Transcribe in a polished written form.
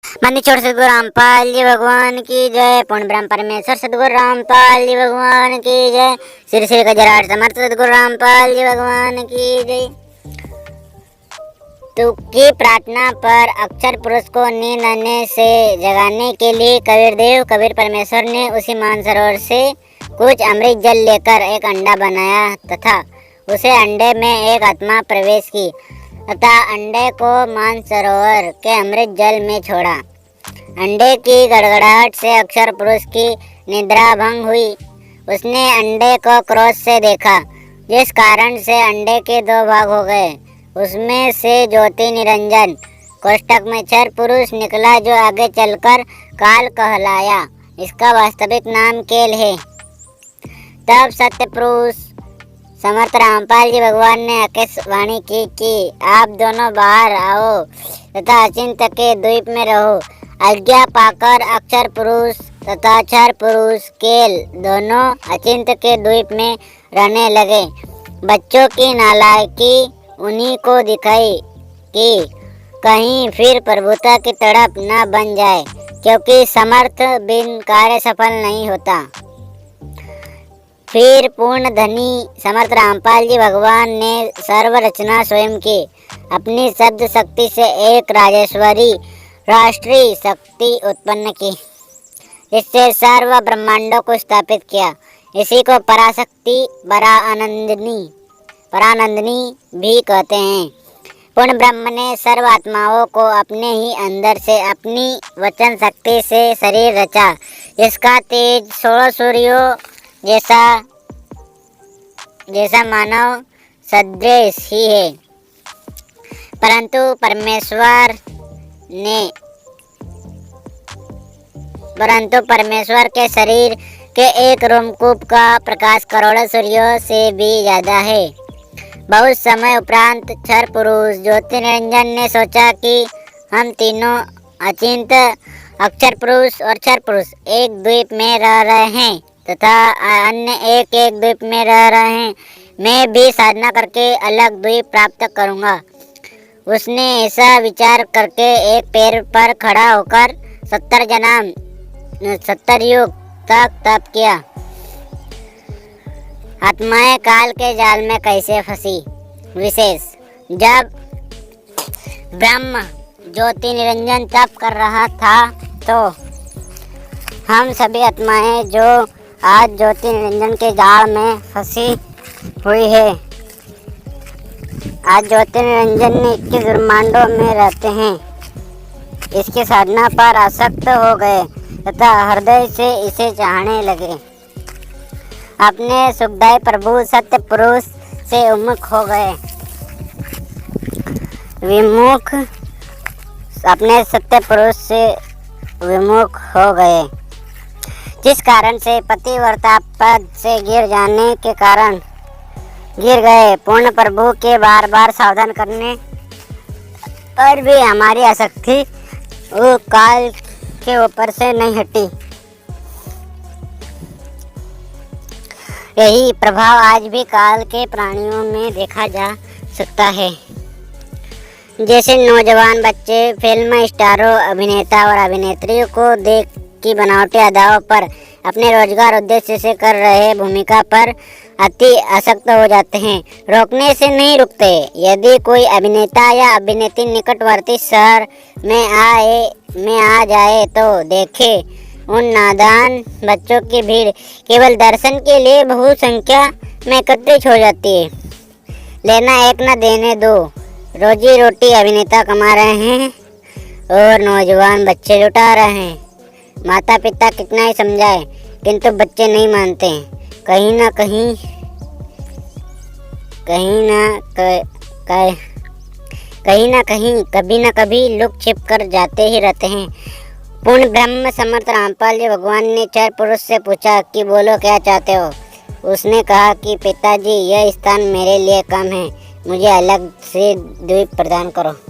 मंदिर सदगुरु रामपाल जी भगवान की जय। पूर्ण ब्रह्म परमेश्वर सदगुरु रामपाल जी भगवान की जय। श्री श्री गजराट समर्थ सदगुरु रामपाल जी भगवान की जय। तो की प्रार्थना पर अक्षर पुरुष को नींद आने से जगाने के लिए कबीर परमेश्वर ने उसी मानसरोवर से कुछ अमृत जल लेकर एक अंडा बनाया तथा उसे अंडे में एक आत्मा प्रवेश की तथा अंडे को मानसरोवर के अमृत जल में छोड़ा। अंडे की गड़गड़ाहट से अक्षर पुरुष की निद्रा भंग हुई। उसने अंडे को क्रोध से देखा, जिस कारण से अंडे के दो भाग हो गए। उसमें से ज्योति निरंजन कोष्ठक में क्षर पुरुष निकला, जो आगे चलकर काल कहलाया। इसका वास्तविक नाम केल है। तब सत्य पुरुष समर्थ रामपाल जी भगवान ने आकाशवाणी की कि आप दोनों बाहर आओ तथा अचिंत के द्वीप में रहो। आज्ञा पाकर अक्षर पुरुष तथा क्षर पुरुष केल दोनों अचिंत के द्वीप में रहने लगे। बच्चों की नालायकी उन्हीं को दिखाई कि कहीं फिर प्रभुता की तड़प न बन जाए, क्योंकि समर्थ बिन कार्य सफल नहीं होता। फिर पूर्ण धनी समर्थ रामपाल जी भगवान ने सर्व रचना स्वयं की। अपनी शब्द शक्ति से एक राजेश्वरी राष्ट्रीय शक्ति उत्पन्न की, जिससे सर्व ब्रह्मांडों को स्थापित किया। इसी को पराशक्ति परानंदिनी भी कहते हैं। पूर्ण ब्रह्म ने सर्व आत्माओं को अपने ही अंदर से अपनी वचन शक्ति से शरीर रचा। इसका तेज 16 सूर्यों जैसा मानव सदृश ही है, परंतु परमेश्वर के शरीर के एक रोमकूप का प्रकाश करोड़ों सूर्यों से भी ज्यादा है। बहुत समय उपरांत क्षर पुरुष ज्योति निरंजन ने सोचा कि हम तीनों अचिंत अक्षर पुरुष और क्षर पुरुष एक द्वीप में रह रहे हैं तथा अन्य एक द्वीप में रह रहे हैं। मैं भी साधना करके अलग द्वीप प्राप्त करूंगा। उसने ऐसा विचार करके एक पैर पर खड़ा होकर 70 युग तक तप किया। आत्माएं काल के जाल में कैसे फंसी। विशेष, जब ब्रह्म ज्योति निरंजन तप कर रहा था तो हम सभी आत्माएं जो आज ज्योति निरंजन के जाल में फंसी हुई है, आज ज्योति निरंजन ने 21 ब्रह्मांडों में रहते हैं, इसकी साधना पर आसक्त हो गए तथा हृदय से इसे चाहने लगे। अपने सुखदायी प्रभु सत्य पुरुष से उन्मुख हो गए। अपने सत्य पुरुष से विमुख हो गए, जिस कारण से पतिव्रता पद से गिर जाने के कारण गिर गए। पूर्ण प्रभु के बार बार सावधान करने पर भी हमारी आसक्ति वो काल के ऊपर से नहीं हटी। यही प्रभाव आज भी काल के प्राणियों में देखा जा सकता है। जैसे नौजवान बच्चे फिल्म स्टारों, अभिनेता और अभिनेत्रियों को देख की बनावटी अदाओं पर अपने रोजगार उद्देश्य से कर रहे भूमिका पर अति आसक्त हो जाते हैं, रोकने से नहीं रुकते। यदि कोई अभिनेता या अभिनेत्री निकटवर्ती शहर में आ जाए तो देखे उन नादान बच्चों की भीड़ केवल दर्शन के लिए बहुत संख्या में एकत्रित हो जाती है। लेना एक न देने दो, रोजी रोटी अभिनेता कमा रहे हैं और नौजवान बच्चे लुटा रहे हैं। माता पिता कितना ही समझाए किंतु बच्चे नहीं मानते। कहीं ना कहीं कभी ना कभी लुक छिप कर जाते ही रहते हैं। पूर्ण ब्रह्म समर्थ रामपाल जी भगवान ने क्षर पुरुष से पूछा कि बोलो क्या चाहते हो। उसने कहा कि पिताजी, यह स्थान मेरे लिए कम है, मुझे अलग से द्वीप प्रदान करो।